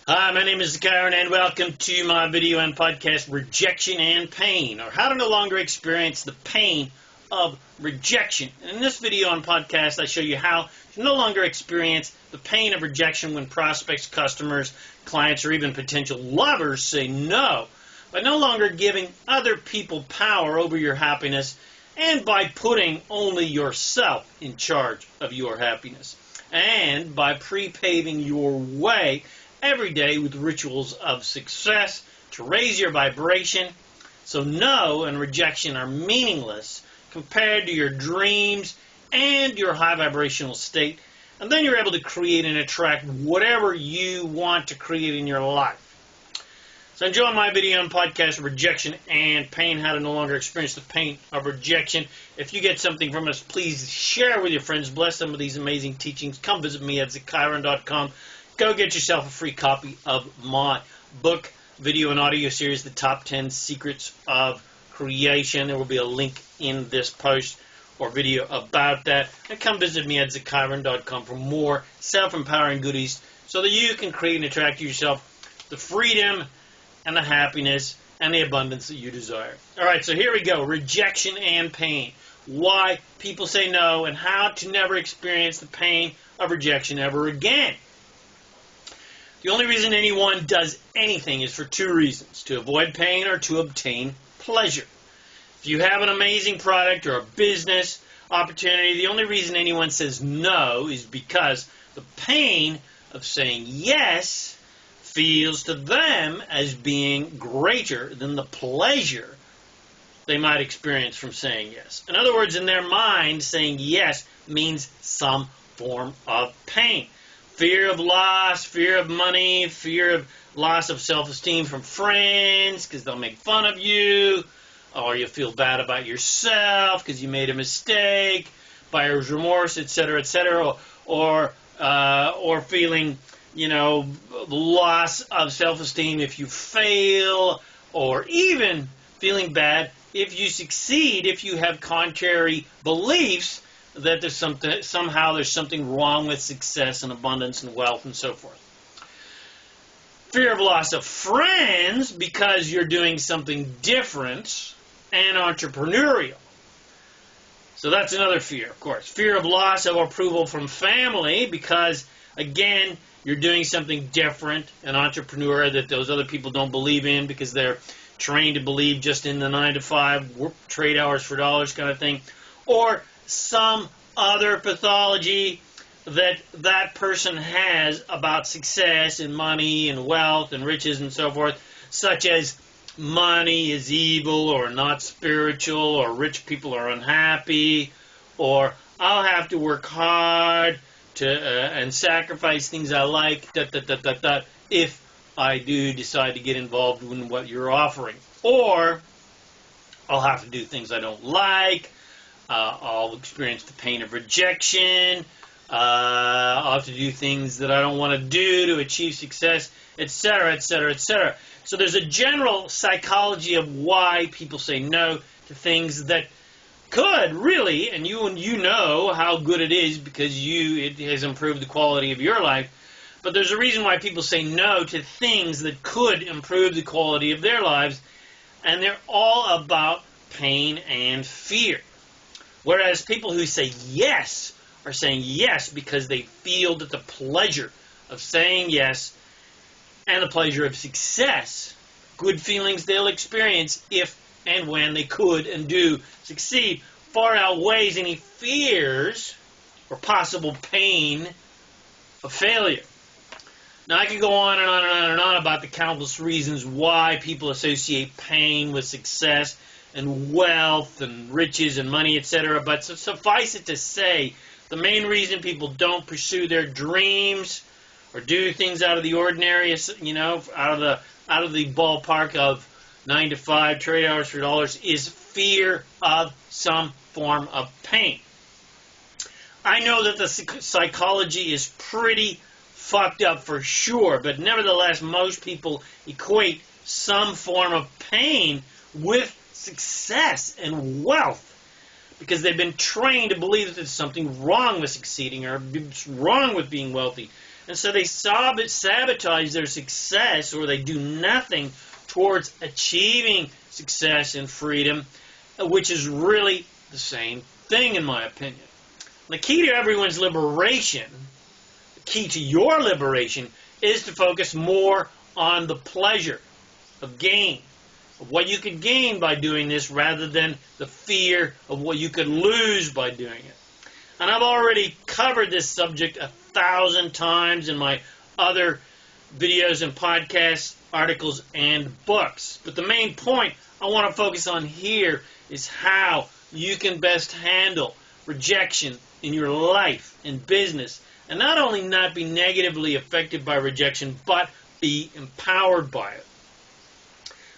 Hi, my name is ZaKaiRan and welcome to my video and podcast, Rejection and Pain, or how to no longer experience the pain of rejection. And in this video and podcast, I show you how to no longer experience the pain of rejection when prospects, customers, clients, or even potential lovers say no, by no longer giving other people power over your happiness and by putting only yourself in charge of your happiness, and by pre-paving your way every day with rituals of success to raise your vibration so no and rejection are meaningless compared to your dreams and your high vibrational state. And then you're able to create and attract whatever you want to create in your life. So enjoy my video and podcast, Rejection and Pain, how to no longer experience the pain of rejection. If you get something from us, please share with your friends. Bless them with these amazing teachings. Come visit me at ZaKaiRan.com. Go get yourself a free copy of my book, video and audio series, The Top 10 Secrets of Creation. There will be a link in this post or video about that. And come visit me at ZaKaiRan.com for more self-empowering goodies so that you can create and attract to yourself the freedom and the happiness and the abundance that you desire. All right, so here we go. Rejection and pain. Why people say no and how to never experience the pain of rejection ever again. The only reason anyone does anything is for two reasons: to avoid pain or to obtain pleasure. If you have an amazing product or a business opportunity, the only reason anyone says no is because the pain of saying yes feels to them as being greater than the pleasure they might experience from saying yes. In other words, in their mind, saying yes means some form of pain. Fear of loss, fear of money, fear of loss of self-esteem from friends because they'll make fun of you, or you'll feel bad about yourself because you made a mistake, buyer's remorse, etc., or feeling, loss of self-esteem if you fail, or even feeling bad if you succeed, if you have contrary beliefs that there's somehow there's something wrong with success and abundance and wealth and so forth. Fear of loss of friends because you're doing something different and entrepreneurial. So that's another fear, of course. Fear of loss of approval from family because, again, you're doing something different, an entrepreneur that those other people don't believe in because they're trained to believe just in the 9-to-5, work trade hours for dollars kind of thing. Or some other pathology that person has about success and money and wealth and riches and so forth, such as money is evil or not spiritual, or rich people are unhappy, or I'll have to work hard to and sacrifice things I like if I do decide to get involved in what you're offering, or I'll have to do things I don't like. I'll experience the pain of rejection. I'll have to do things that I don't want to do to achieve success, etc., etc., etc. So there's a general psychology of why people say no to things that could really, and you know how good it is because it has improved the quality of your life, but there's a reason why people say no to things that could improve the quality of their lives, and they're all about pain and fear. Whereas people who say yes are saying yes because they feel that the pleasure of saying yes and the pleasure of success, good feelings they'll experience if and when they could and do succeed, far outweighs any fears or possible pain of failure. Now, I could go on and on and on and on about the countless reasons why people associate pain with success and wealth and riches and money, etc. But suffice it to say, the main reason people don't pursue their dreams or do things out of the ordinary, out of the ballpark of 9-to-5 trade hours for dollars, is fear of some form of pain. I know that the psychology is pretty fucked up for sure, but nevertheless, most people equate some form of pain with success and wealth because they've been trained to believe that there's something wrong with succeeding or wrong with being wealthy, And so they sabotage their success, or they do nothing towards achieving success and freedom, which is really the same thing in my opinion. The key to everyone's liberation, the key to your liberation, is to focus more on the pleasure of gain, of what you could gain by doing this, rather than the fear of what you could lose by doing it. And I've already covered this subject 1,000 times in my other videos and podcasts, articles, and books. But the main point I want to focus on here is how you can best handle rejection in your life and business, and not only not be negatively affected by rejection, but be empowered by it.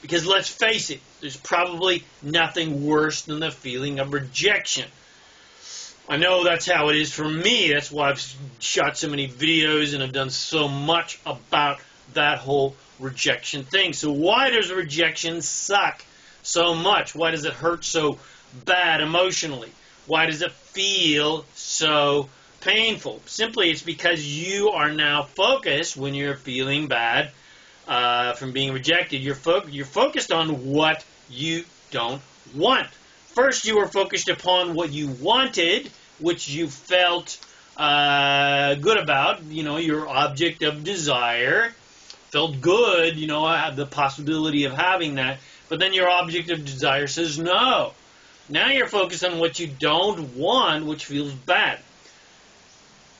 Because let's face it, there's probably nothing worse than the feeling of rejection. I know that's how it is for me. That's why I've shot so many videos and I've done so much about that whole rejection thing. So why does rejection suck so much? Why does it hurt so bad emotionally? Why does it feel so painful? Simply, it's because you are now focused, when you're feeling bad from being rejected, you're focused on what you don't want. First, you were focused upon what you wanted, which you felt good about, your object of desire. Felt good, the possibility of having that. But then your object of desire says no. Now you're focused on what you don't want, which feels bad.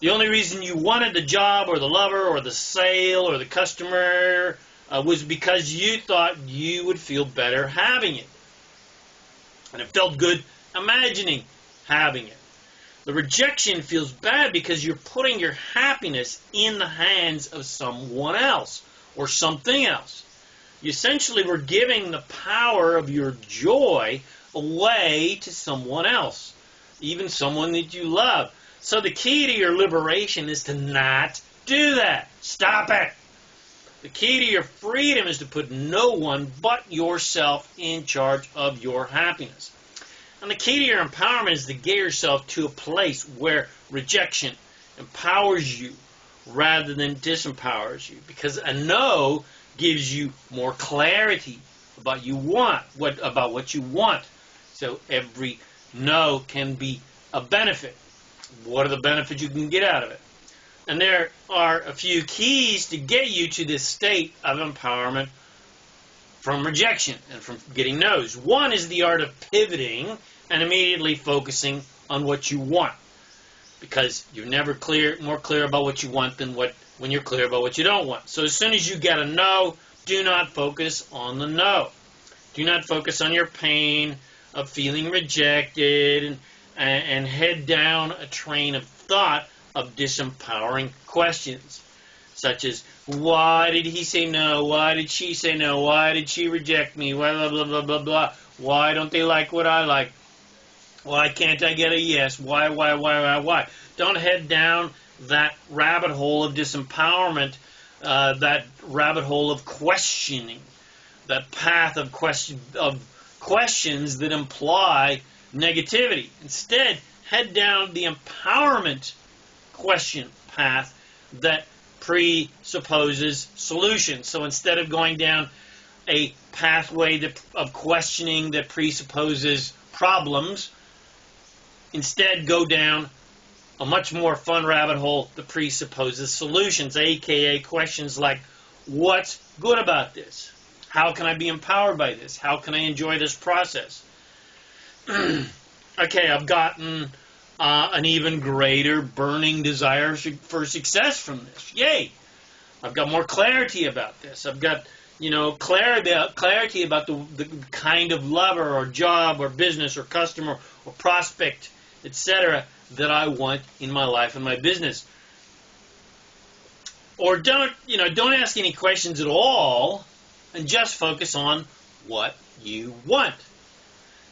The only reason you wanted the job or the lover or the sale or the customer was because you thought you would feel better having it. And it felt good imagining having it. The rejection feels bad because you're putting your happiness in the hands of someone else or something else. You essentially were giving the power of your joy away to someone else, even someone that you love. So the key to your liberation is to not do that. Stop it. The key to your freedom is to put no one but yourself in charge of your happiness. And the key to your empowerment is to get yourself to a place where rejection empowers you rather than disempowers you. Because a no gives you more clarity about what you want. So every no can be a benefit. What are the benefits you can get out of it? And there are a few keys to get you to this state of empowerment from rejection and from getting no's. One is the art of pivoting and immediately focusing on what you want. Because you're never more clear about what you want than when you're clear about what you don't want. So as soon as you get a no, do not focus on the no. Do not focus on your pain of feeling rejected and head down a train of thought of disempowering questions, such as, why did he say no? Why did she say no? Why did she reject me? Blah, blah, blah, blah, blah. Why don't they like what I like? Why can't I get a yes? Why? Don't head down that rabbit hole of disempowerment, that rabbit hole of questioning, that path of questions that imply negativity. Instead, head down the empowerment question path that presupposes solutions. So instead of going down a pathway of questioning that presupposes problems, instead go down a much more fun rabbit hole that presupposes solutions, aka questions like, what's good about this? How can I be empowered by this? How can I enjoy this process? Okay, I've gotten an even greater burning desire for success from this. Yay! I've got more clarity about this. I've got, clarity about the kind of lover or job or business or customer or prospect, etc., that I want in my life and my business. Or don't ask any questions at all and just focus on what you want.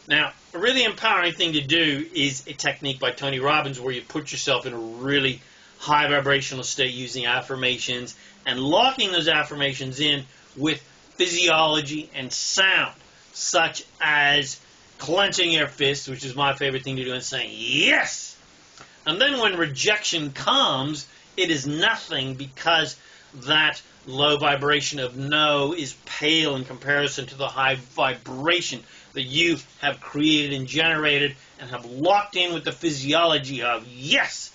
Now, a really empowering thing to do is a technique by Tony Robbins where you put yourself in a really high vibrational state using affirmations and locking those affirmations in with physiology and sound, such as clenching your fists, which is my favorite thing to do, and saying, yes! And then when rejection comes, it is nothing, because that low vibration of no is pale in comparison to the high vibration that you have created and generated and have locked in with the physiology of yes.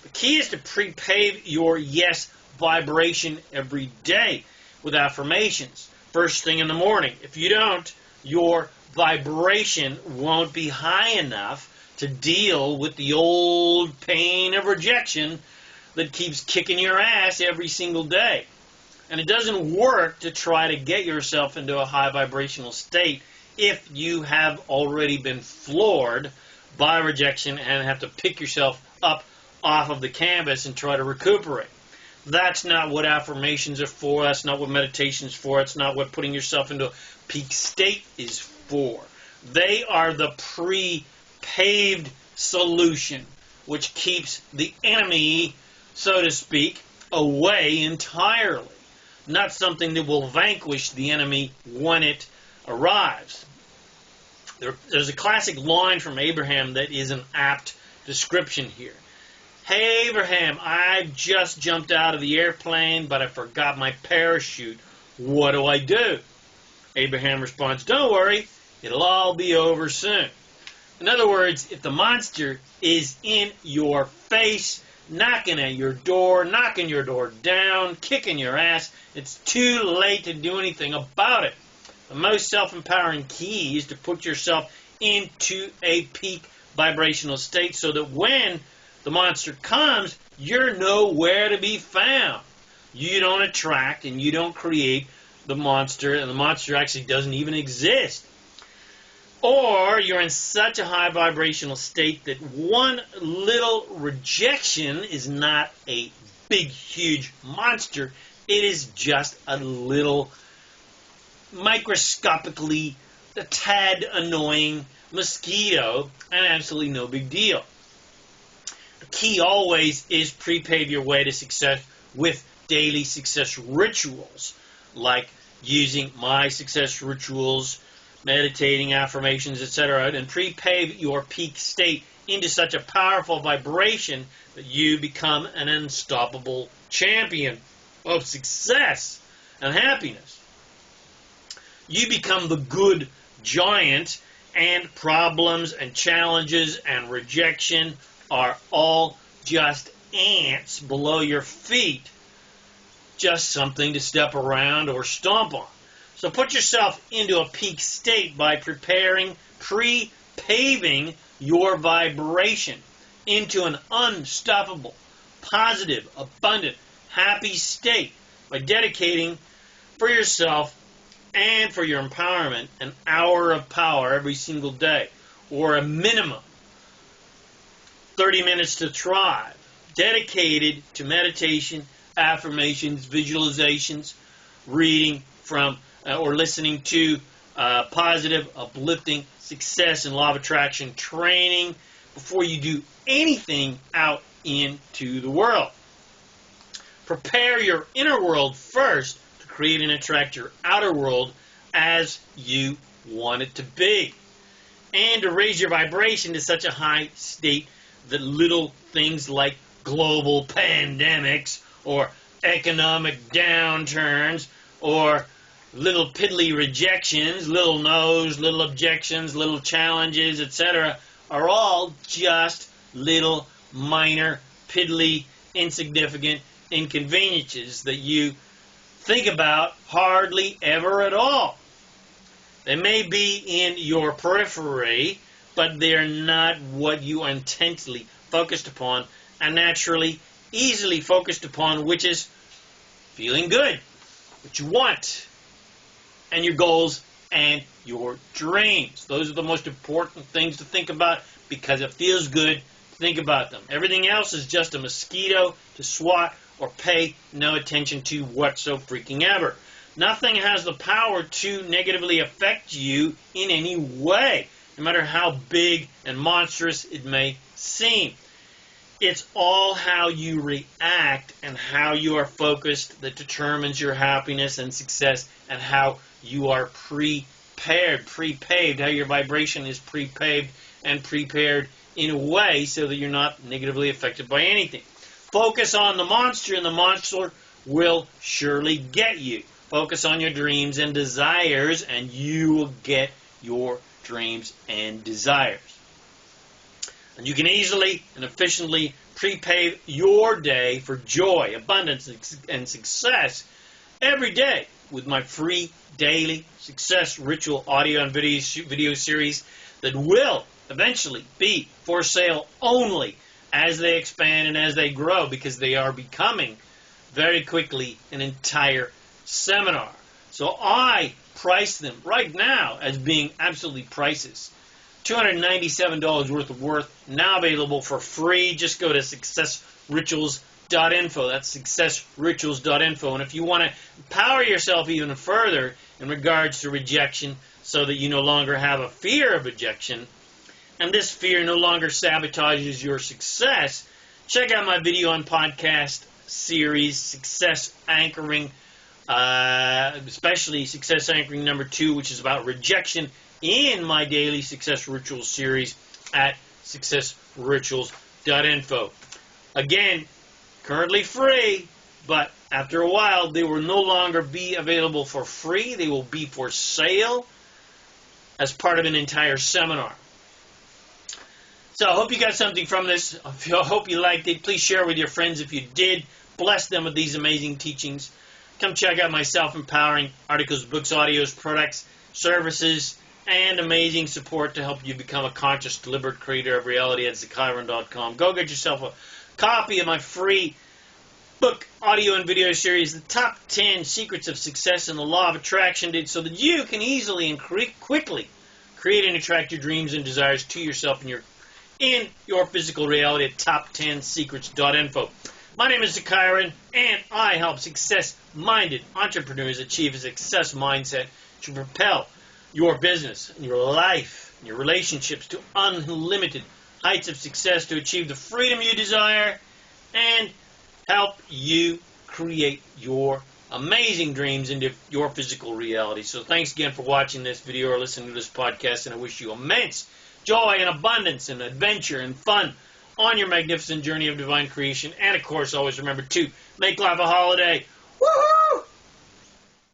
The key is to pre-pave your yes vibration every day with affirmations. First thing in the morning. If you don't, your vibration won't be high enough to deal with the old pain of rejection that keeps kicking your ass every single day. And it doesn't work to try to get yourself into a high vibrational state if you have already been floored by rejection and have to pick yourself up off of the canvas and try to recuperate. That's not what affirmations are for. That's not what meditation is for. It's not what putting yourself into a peak state is for. They are the pre-paved solution, which keeps the enemy, so to speak, away entirely. Not something that will vanquish the enemy when it arrives. There's a classic line from Abraham that is an apt description here. Hey, Abraham, I just jumped out of the airplane, but I forgot my parachute. What do I do? Abraham responds, don't worry, it'll all be over soon. In other words, if the monster is in your face, knocking at your door, knocking your door down, kicking your ass, it's too late to do anything about it. The most self-empowering key is to put yourself into a peak vibrational state so that when the monster comes, you're nowhere to be found. You don't attract and you don't create the monster, and the monster actually doesn't even exist. Or you're in such a high vibrational state that one little rejection is not a big, huge monster. It is just a little microscopically a tad annoying mosquito, and absolutely no big deal. The key always is pre-pave your way to success with daily success rituals, like using my success rituals, meditating, affirmations, etc., and pre-pave your peak state into such a powerful vibration that you become an unstoppable champion of success and happiness. You become the good giant, and problems and challenges and rejection are all just ants below your feet, just something to step around or stomp on. So put yourself into a peak state by pre-paving your vibration into an unstoppable, positive, abundant, happy state by dedicating for yourself and for your empowerment an hour of power every single day, or a minimum 30 minutes to thrive, dedicated to meditation, affirmations, visualizations, reading from or listening to positive, uplifting, success and law of attraction training before you do anything out into the world. Prepare your inner world first to create and attract your outer world as you want it to be. And to raise your vibration to such a high state that little things like global pandemics or economic downturns or little piddly rejections, little no's, little objections, little challenges, etc., are all just little minor, piddly, insignificant inconveniences that you think about hardly ever at all. They may be in your periphery, but they're not what you are intensely focused upon and naturally, easily focused upon, which is feeling good, what you want, and your goals and your dreams. Those are the most important things to think about because it feels good to think about them. Everything else is just a mosquito to swat or pay no attention to whatsoever. Nothing has the power to negatively affect you in any way, no matter how big and monstrous it may seem. It's all how you react and how you are focused that determines your happiness and success, and how you are pre-paved, how your vibration is pre-paved and prepared in a way so that you're not negatively affected by anything. Focus on the monster, and the monster will surely get you. Focus on your dreams and desires, and you will get your dreams and desires. And you can easily and efficiently pre-pave your day for joy, abundance, and success every day with my free daily success ritual audio and video series that will eventually be for sale only as they expand and as they grow, because they are becoming very quickly an entire seminar. So I price them right now as being absolutely priceless. $297 worth, now available for free. Just go to successrituals.info. That's successrituals.info. And if you want to empower yourself even further in regards to rejection, so that you no longer have a fear of rejection, and this fear no longer sabotages your success, check out my video on podcast series, Success Anchoring, especially Success Anchoring number 2, which is about rejection, in my daily Success Rituals series at successrituals.info. Again, currently free, but after a while they will no longer be available for free. They will be for sale as part of an entire seminar. So I hope you got something from this. I hope you liked it. Please share with your friends if you did. Bless them with these amazing teachings. Come check out my self-empowering articles, books, audios, products, services, and amazing support to help you become a conscious, deliberate creator of reality at ZaKaiRan.com. Go get yourself a copy of my free book, audio, and video series, The Top 10 Secrets of Success and the Law of Attraction, so that you can easily and quickly create and attract your dreams and desires to yourself in your physical reality at top10secrets.info. My name is ZaKaiRan, and I help success-minded entrepreneurs achieve a success mindset to propel your business, your life, and your relationships to unlimited heights of success, to achieve the freedom you desire, and help you create your amazing dreams into your physical reality. So thanks again for watching this video or listening to this podcast, and I wish you immense joy and abundance and adventure and fun on your magnificent journey of divine creation. And of course, always remember to make life a holiday. Woohoo!